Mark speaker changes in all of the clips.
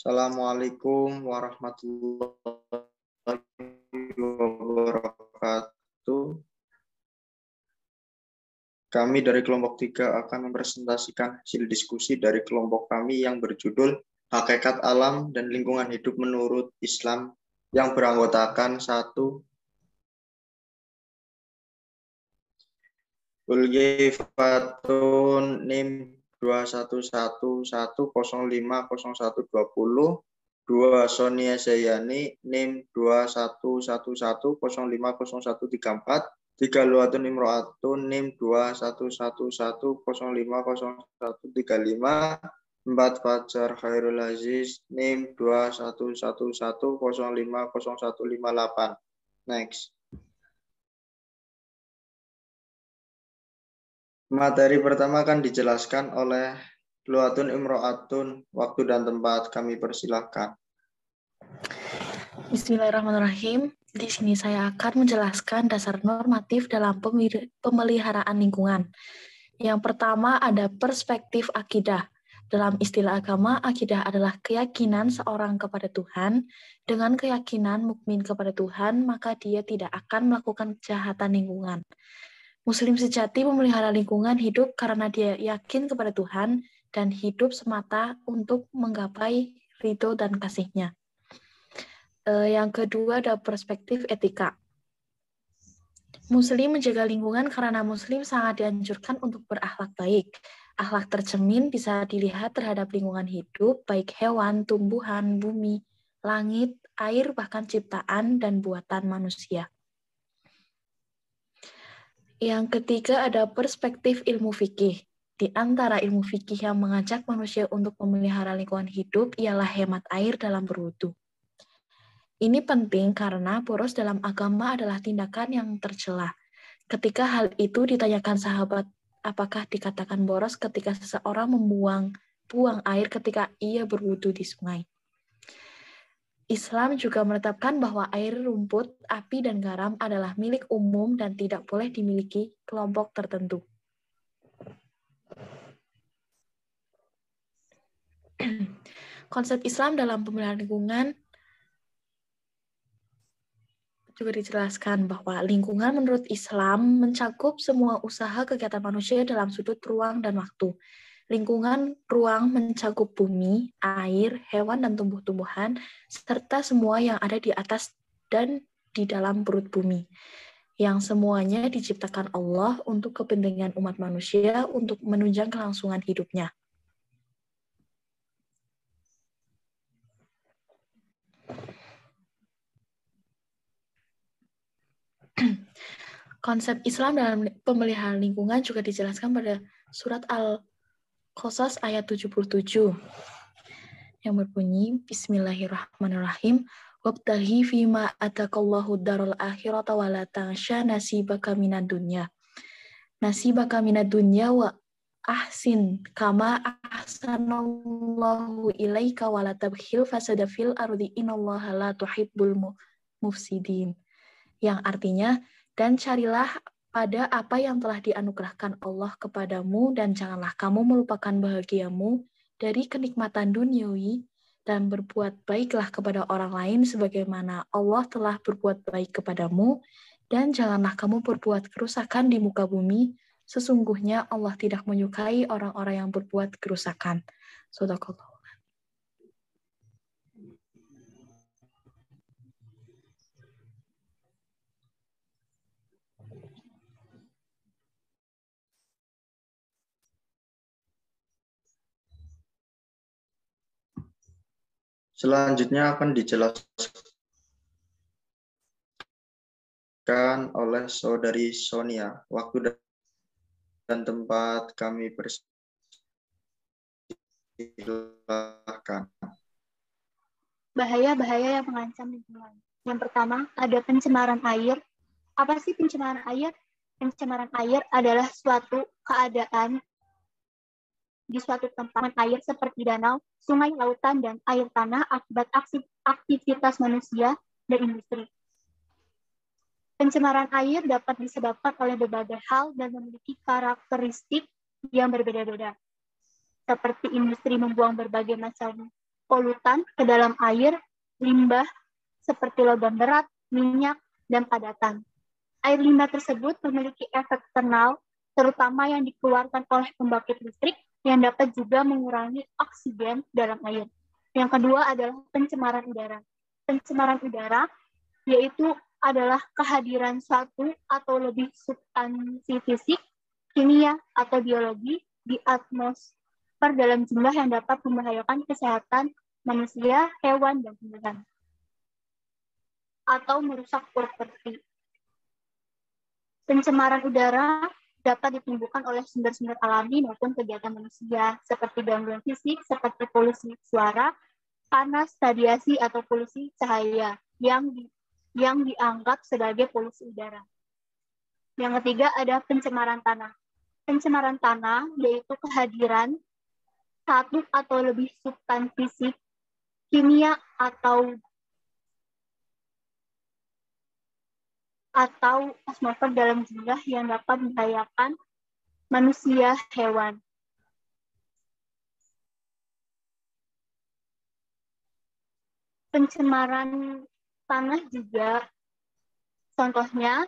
Speaker 1: Assalamualaikum warahmatullahi wabarakatuh. Kami dari kelompok 3 akan mempresentasikan hasil diskusi dari kelompok kami yang berjudul Hakikat Alam dan Lingkungan Hidup Menurut Islam yang beranggotakan 1. Zulkiflatun NIM 21110500120, 2 Sonia Zayani NIM 21110500134, 3 Luatun Imro'atun NIM 21110500135, 4 Fajar Khairul Aziz NIM 21110500158. Next. Materi pertama akan dijelaskan oleh Luatun Imro'atun. Waktu dan tempat kami persilahkan.
Speaker 2: Bismillahirrahmanirrahim. Di sini saya akan menjelaskan dasar normatif dalam pemeliharaan lingkungan. Yang pertama ada perspektif akidah. Dalam istilah agama, akidah adalah keyakinan seorang kepada Tuhan. Dengan keyakinan mukmin kepada Tuhan, maka dia tidak akan melakukan kejahatan lingkungan. Muslim sejati memelihara lingkungan hidup karena dia yakin kepada Tuhan dan hidup semata untuk menggapai ridho dan kasih-Nya. Yang kedua ada perspektif etika. Muslim menjaga lingkungan karena Muslim sangat dianjurkan untuk berakhlak baik. Akhlak tercermin bisa dilihat terhadap lingkungan hidup, baik hewan, tumbuhan, bumi, langit, air, bahkan ciptaan dan buatan manusia. Yang ketiga ada perspektif ilmu fikih. Di antara ilmu fikih yang mengajak manusia untuk memelihara lingkungan hidup ialah hemat air dalam berwudu. Ini penting karena boros dalam agama adalah tindakan yang tercela. Ketika hal itu ditanyakan sahabat, apakah dikatakan boros ketika seseorang buang air ketika ia berwudu di sungai? Islam juga menetapkan bahwa air, rumput, api, dan garam adalah milik umum dan tidak boleh dimiliki kelompok tertentu. Konsep Islam dalam pemeliharaan lingkungan juga dijelaskan bahwa lingkungan menurut Islam mencakup semua usaha kegiatan manusia dalam sudut ruang dan waktu. Lingkungan ruang mencakup bumi, air, hewan, dan tumbuh-tumbuhan, serta semua yang ada di atas dan di dalam perut bumi. Yang semuanya diciptakan Allah untuk kepentingan umat manusia untuk menunjang kelangsungan hidupnya. Konsep Islam dalam pemeliharaan lingkungan juga dijelaskan pada surat Al-Qasas ayat 77 yang berbunyi Bismillahirrahmanirrahim wabtaghi fima atakallahu darul akhirata wa la tansha nasibaka minad dunya wa ahsin kama ahsanallahu ilaika wa la tabkhil fasada fil ardi innallaha la tuhibbul mufsidin, yang artinya, dan carilah pada apa yang telah dianugerahkan Allah kepadamu dan janganlah kamu melupakan bahagiamu dari kenikmatan duniawi dan berbuat baiklah kepada orang lain sebagaimana Allah telah berbuat baik kepadamu dan janganlah kamu berbuat kerusakan di muka bumi, sesungguhnya Allah tidak menyukai orang-orang yang berbuat kerusakan. Shadaqallah.
Speaker 1: Selanjutnya akan dijelaskan oleh Saudari Sonia. Waktu dan tempat kami persilahkan.
Speaker 3: Bahaya-bahaya yang mengancam lingkungan. Yang pertama, ada pencemaran air. Apa sih pencemaran air? Pencemaran air adalah suatu keadaan di suatu tempat air seperti danau, sungai, lautan, dan air tanah akibat aktivitas manusia dan industri. Pencemaran air dapat disebabkan oleh berbagai hal dan memiliki karakteristik yang berbeda-beda. Seperti industri membuang berbagai macam polutan ke dalam air, limbah seperti logam berat, minyak, dan padatan. Air limbah tersebut memiliki efek eksternal, terutama yang dikeluarkan oleh pembangkit listrik, yang dapat juga mengurangi oksigen dalam air. Yang kedua adalah pencemaran udara. Pencemaran udara yaitu adalah kehadiran suatu atau lebih substansi fisik, kimia, atau biologi di atmosfer dalam jumlah yang dapat membahayakan kesehatan manusia, hewan, dan tumbuhan, atau merusak properti. Pencemaran udara dapat ditimbulkan oleh sumber-sumber alami maupun kegiatan manusia, seperti gangguan fisik, seperti polusi suara, panas, radiasi, atau polusi cahaya yang dianggap sebagai polusi udara. Yang ketiga ada pencemaran tanah. Pencemaran tanah yaitu kehadiran satu atau lebih substansi fisik, kimia, atau atmosfer dalam jumlah yang dapat membahayakan manusia, hewan. Pencemaran tanah juga contohnya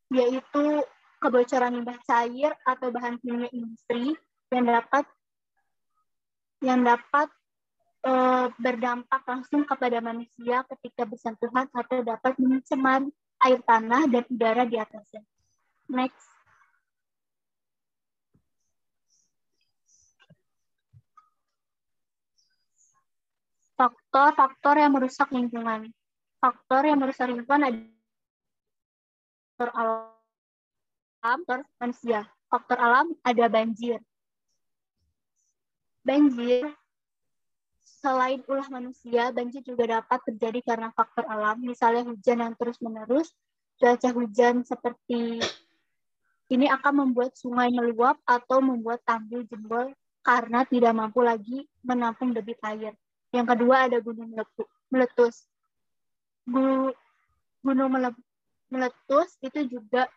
Speaker 3: yaitu kebocoran limbah cair atau bahan kimia industri yang dapat berdampak langsung kepada manusia ketika bersentuhan atau dapat mencemar air tanah dan udara di atasnya. Next. Faktor-faktor yang merusak lingkungan. Faktor yang merusak lingkungan ada faktor alam, faktor manusia. Faktor alam ada banjir. Banjir, selain ulah manusia, banjir juga dapat terjadi karena faktor alam, misalnya hujan yang terus-menerus, cuaca hujan seperti ini akan membuat sungai meluap atau membuat tanggul jebol karena tidak mampu lagi menampung debit air. Yang kedua ada gunung meletus. Gunung meletus itu juga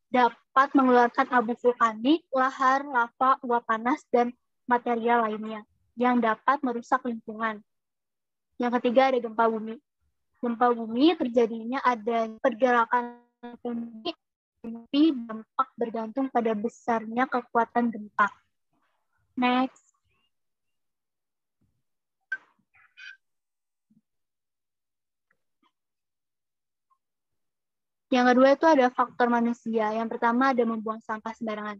Speaker 3: dapat mengeluarkan abu vulkanik, lahar, lava, uap panas, dan material lainnya yang dapat merusak lingkungan. Yang ketiga ada gempa bumi. Gempa bumi terjadinya ada pergerakan bumi, tapi dampak bergantung pada besarnya kekuatan gempa. Next. Yang kedua itu ada faktor manusia. Yang pertama ada membuang sampah sembarangan.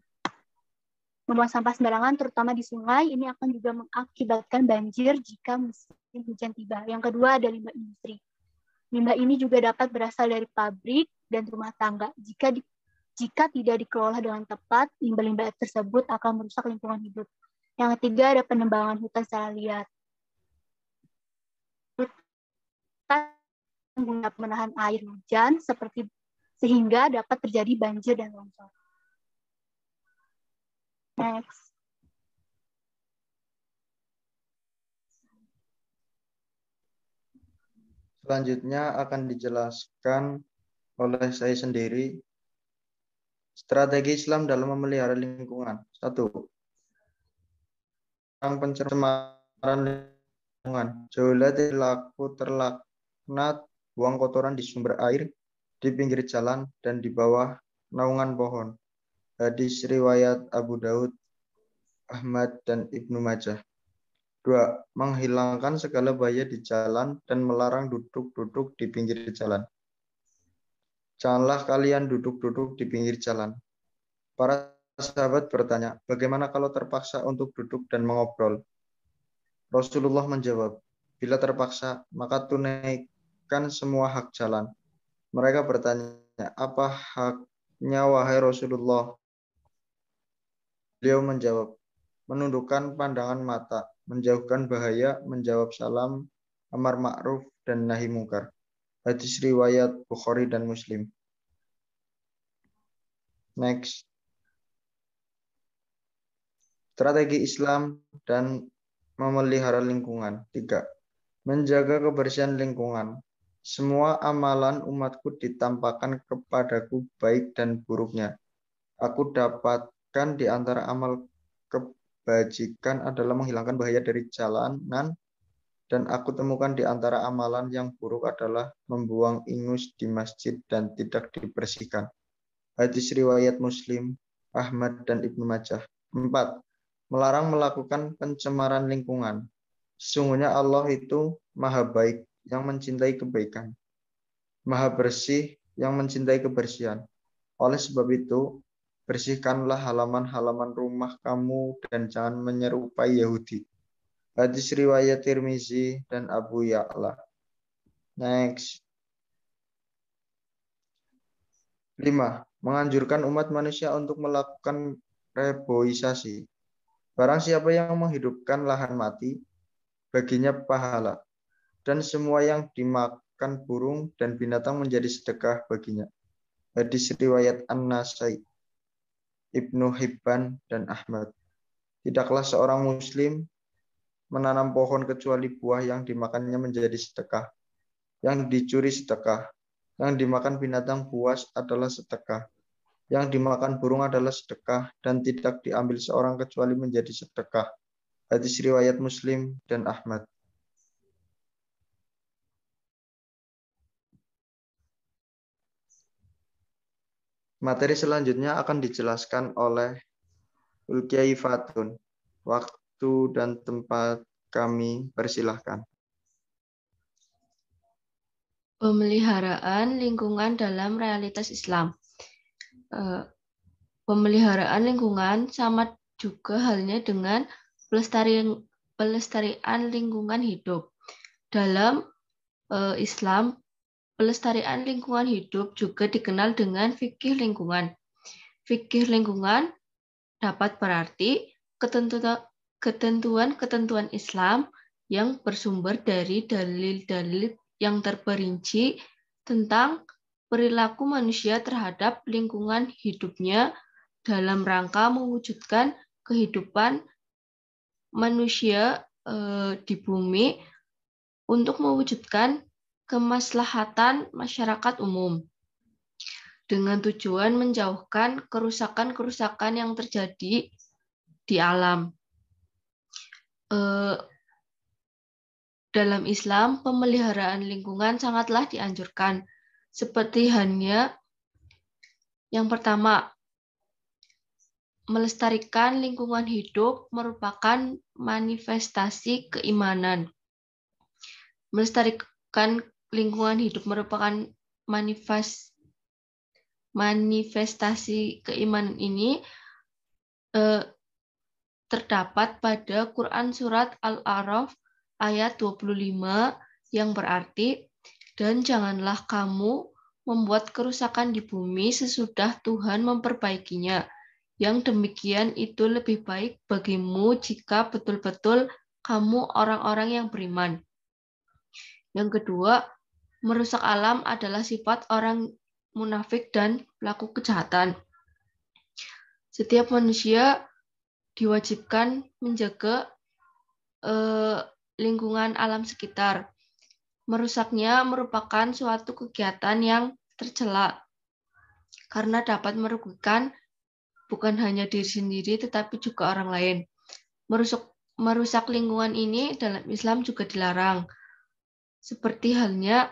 Speaker 3: Membuang sampah sembarangan terutama di sungai ini akan juga mengakibatkan banjir jika musim hujan tiba. Yang kedua ada limbah industri. Limbah ini juga dapat berasal dari pabrik dan rumah tangga. Jika tidak dikelola dengan tepat, limbah-limbah tersebut akan merusak lingkungan hidup. Yang ketiga ada penebangan hutan secara liar. Hutan menggunakan menahan air hujan sehingga dapat terjadi banjir dan longsor. Next.
Speaker 1: Selanjutnya akan dijelaskan oleh saya sendiri strategi Islam dalam memelihara lingkungan. 1. Tentang pencemaran lingkungan. Jauhlah perilaku terlaknat buang kotoran di sumber air, di pinggir jalan, dan di bawah naungan pohon. Hadis riwayat Abu Daud, Ahmad, dan Ibnu Majah. 2. Menghilangkan segala bahaya di jalan dan melarang duduk-duduk di pinggir jalan. Janganlah kalian duduk-duduk di pinggir jalan. Para sahabat bertanya, bagaimana kalau terpaksa untuk duduk dan mengobrol? Rasulullah menjawab, bila terpaksa, maka tunaikan semua hak jalan. Mereka bertanya, apa haknya wahai Rasulullah? Beliau menjawab, menundukkan pandangan mata, menjauhkan bahaya, menjawab salam, amar ma'ruf, dan nahi mungkar. Hadis riwayat Bukhari dan Muslim. Next. Strategi Islam dan memelihara lingkungan. 3. Menjaga kebersihan lingkungan. Semua amalan umatku ditampakkan kepadaku baik dan buruknya. Aku dapatkan di antara amal kebajikan adalah menghilangkan bahaya dari jalanan Dan aku temukan di antara amalan yang buruk adalah membuang ingus di masjid dan tidak dibersihkan. Hadis riwayat Muslim, Ahmad, dan Ibnu Majah. 4. Melarang melakukan pencemaran lingkungan. Sesungguhnya Allah itu maha baik yang mencintai kebaikan, maha bersih yang mencintai kebersihan. Oleh sebab itu, bersihkanlah halaman-halaman rumah kamu dan jangan menyerupai Yahudi. Hadis riwayat Tirmizi dan Abu Ya'la. Next. 5. Menganjurkan umat manusia untuk melakukan reboisasi. Barang siapa yang menghidupkan lahan mati, baginya pahala. Dan semua yang dimakan burung dan binatang menjadi sedekah baginya. Hadis riwayat An-Nasai, Ibnu Hibban, dan Ahmad. Tidaklah seorang muslim menanam pohon kecuali buah yang dimakannya menjadi sedekah, yang dicuri sedekah, yang dimakan binatang buas adalah sedekah, yang dimakan burung adalah sedekah, dan tidak diambil seorang kecuali menjadi sedekah. Hadis riwayat Muslim dan Ahmad. Materi selanjutnya akan dijelaskan oleh Ulkiai Fatun. Waktu dan tempat kami persilahkan.
Speaker 4: Pemeliharaan lingkungan dalam realitas Islam. Pemeliharaan lingkungan sama juga halnya dengan pelestarian lingkungan hidup. Dalam Islam, pelestarian lingkungan hidup juga dikenal dengan fikih lingkungan. Fikih lingkungan dapat berarti ketentuan-ketentuan Islam yang bersumber dari dalil-dalil yang terperinci tentang perilaku manusia terhadap lingkungan hidupnya dalam rangka mewujudkan kehidupan manusia di bumi untuk mewujudkan kemaslahatan masyarakat umum dengan tujuan menjauhkan kerusakan-kerusakan yang terjadi di alam. Dalam Islam, pemeliharaan lingkungan sangatlah dianjurkan. Seperti halnya yang pertama, melestarikan lingkungan hidup merupakan manifestasi keimanan. Melestarikan lingkungan hidup merupakan manifestasi keimanan ini terdapat pada Quran Surat Al-A'raf ayat 25 yang berarti, dan janganlah kamu membuat kerusakan di bumi sesudah Tuhan memperbaikinya. Yang demikian itu lebih baik bagimu jika betul-betul kamu orang-orang yang beriman. Yang kedua, merusak alam adalah sifat orang munafik dan pelaku kejahatan. Setiap manusia diwajibkan menjaga lingkungan alam sekitar. Merusaknya merupakan suatu kegiatan yang tercela karena dapat merugikan bukan hanya diri sendiri tetapi juga orang lain. Merusak lingkungan ini dalam Islam juga dilarang. Seperti halnya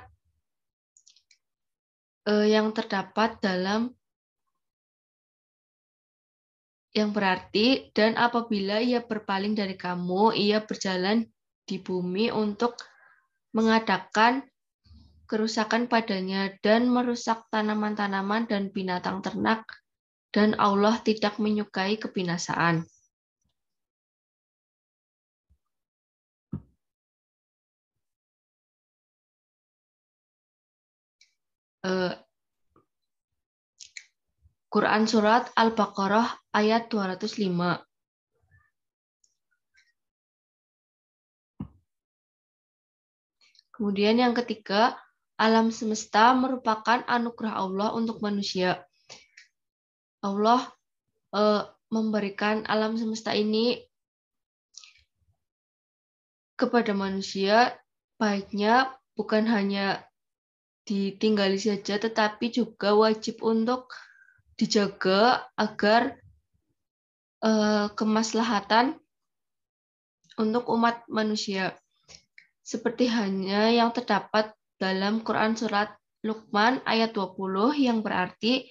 Speaker 4: yang terdapat dalam yang berarti, dan apabila ia berpaling dari kamu, ia berjalan di bumi untuk mengadakan kerusakan padanya dan merusak tanaman-tanaman dan binatang ternak, dan Allah tidak menyukai kebinasaan. Quran Surat Al-Baqarah ayat 205. Kemudian yang ketiga, alam semesta merupakan anugerah Allah untuk manusia. Allah memberikan alam semesta ini kepada manusia, baiknya bukan hanya ditinggali saja, tetapi juga wajib untuk dijaga agar kemaslahatan untuk umat manusia. seperti hanya yang terdapat dalam Quran surat Luqman ayat 20 yang berarti,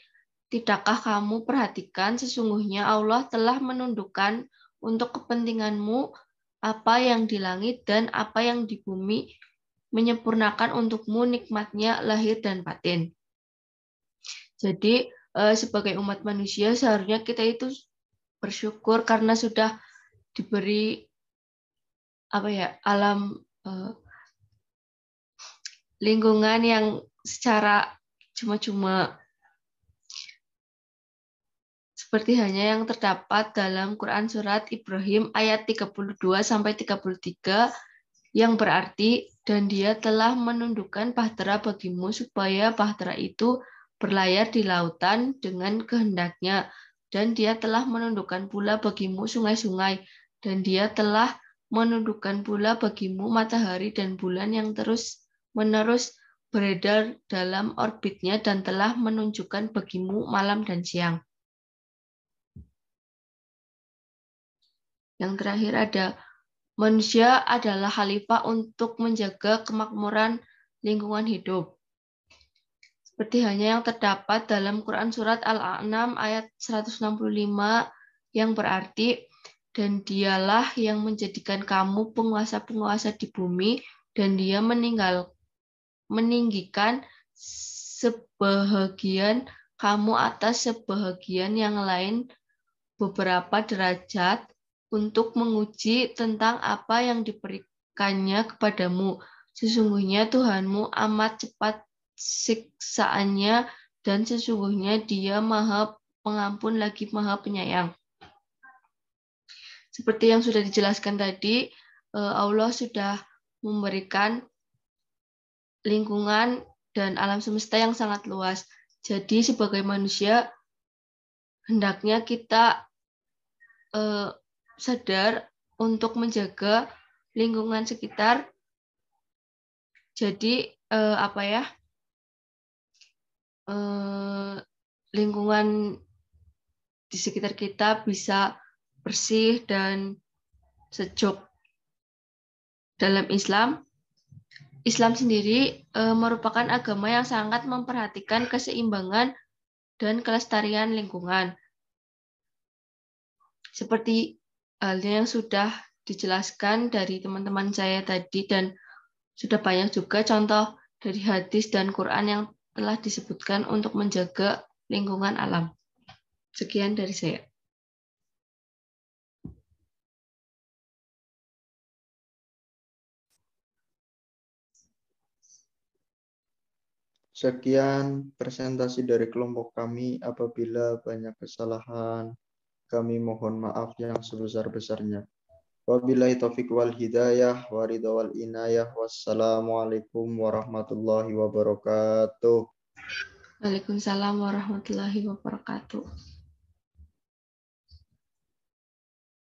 Speaker 4: tidakkah kamu perhatikan sesungguhnya Allah telah menundukkan untuk kepentinganmu apa yang di langit dan apa yang di bumi, menyempurnakan untukmu nikmatnya lahir dan batin. Jadi sebagai umat manusia seharusnya kita itu bersyukur karena sudah diberi alam lingkungan yang secara cuma-cuma, seperti hanya yang terdapat dalam Quran surat Ibrahim ayat 32-33 yang berarti, dan dia telah menundukkan bahtera bagimu supaya bahtera itu berlayar di lautan dengan kehendaknya, dan dia telah menundukkan pula bagimu sungai-sungai, dan dia telah menundukkan pula bagimu matahari dan bulan yang terus-menerus beredar dalam orbitnya, dan telah menunjukkan bagimu malam dan siang. Yang terakhir ada, manusia adalah khalifah untuk menjaga kemakmuran lingkungan hidup. Seperti hanya yang terdapat dalam Quran surat Al-A'nam ayat 165 yang berarti, dan dialah yang menjadikan kamu penguasa-penguasa di bumi, dan dia meninggikan sebahagian kamu atas sebahagian yang lain beberapa derajat untuk menguji tentang apa yang diberikannya kepadamu. Sesungguhnya Tuhanmu amat cepat siksaannya, dan sesungguhnya Dia Maha Pengampun lagi Maha Penyayang. Seperti yang sudah dijelaskan tadi, Allah sudah memberikan lingkungan dan alam semesta yang sangat luas. Jadi sebagai manusia, hendaknya kita sadar untuk menjaga lingkungan sekitar. Jadi lingkungan di sekitar kita bisa bersih dan sejuk. Dalam Islam sendiri merupakan agama yang sangat memperhatikan keseimbangan dan kelestarian lingkungan. Seperti halnya yang sudah dijelaskan dari teman-teman saya tadi, dan sudah banyak juga contoh dari hadis dan Quran yang telah disebutkan untuk menjaga lingkungan alam. Sekian dari saya.
Speaker 1: Sekian presentasi dari kelompok kami. Apabila banyak kesalahan, kami mohon maaf yang sebesar-besarnya. Wabillahi taufiq wal hidayah, wa ridha wal inayah. Wassalamualaikum warahmatullahi wabarakatuh.
Speaker 4: Waalaikumsalam warahmatullahi wabarakatuh.